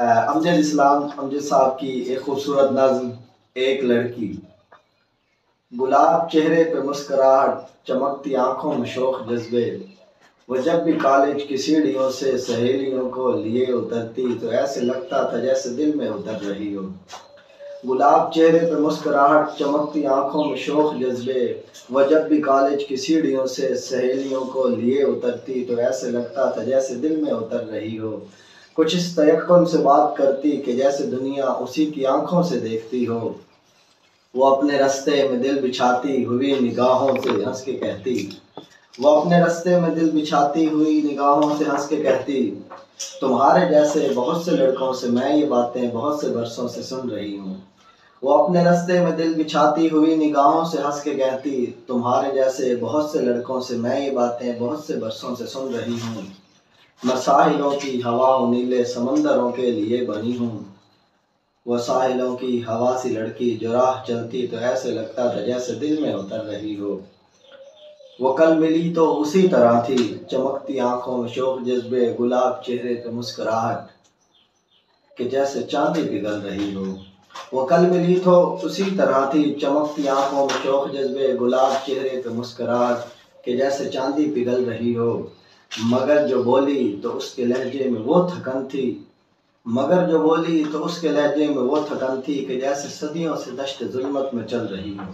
امجد اسلام امجد صاحب کی ایک خوبصورت نظم ایک لڑکی۔ گلاب چہرے پہ مسکراہٹ، چمکتی آنکھوں میں شوق جذبے، وہ جب بھی کالج کی سیڑھیوں سے سہیلیوں کو لیے اترتی تو ایسے لگتا تھا جیسے دل میں اتر رہی ہو۔ گلاب چہرے پہ مسکراہٹ، چمکتی آنکھوں میں شوق جذبے، وہ جب بھی کالج کی سیڑھیوں سے سہیلیوں کو لیے اترتی تو ایسے لگتا تھا جیسے دل میں اتر رہی ہو۔ کچھ اس تیقن سے بات کرتی کہ جیسے دنیا اسی کی آنکھوں سے دیکھتی ہو۔ وہ اپنے رستے میں دل بچھاتی ہوئی نگاہوں سے ہنس کے کہتی، وہ اپنے رستے میں دل بچھاتی ہوئی نگاہوں سے ہنس کے کہتی، تمہارے جیسے بہت سے لڑکوں سے میں یہ باتیں بہت سے برسوں سے سن رہی ہوں۔ وہ اپنے رستے میں دل بچھاتی ہوئی نگاہوں سے ہنس کے کہتی، تمہارے جیسے بہت سے لڑکوں سے میں یہ باتیں بہت سے برسوں سے سن رہی ہوں۔ میں ساحلوں کی ہوا ہوں، نیلے سمندروں کے لیے بنی ہوں۔ وہ ساحلوں کی ہوا سی لڑکی جو راہ چلتی تو ایسے لگتا تھا جیسے دل میں اتر رہی ہو۔ وہ کل ملی تو اسی طرح تھی، چمکتی آنکھوں میں شوق جذبے، گلاب چہرے پہ مسکراہٹ کہ جیسے چاندی پگھل رہی ہو۔ وہ کل ملی تو اسی طرح تھی، چمکتی آنکھوں میں شوق جذبے، گلاب چہرے پہ مسکراہٹ کہ جیسے چاندی پگھل رہی ہو۔ مگر جو بولی تو اس کے لہجے میں وہ تھکن تھی، مگر جو بولی تو اس کے لہجے میں وہ تھکن تھی کہ جیسے صدیوں سے دشت ظلمت میں چل رہی ہو۔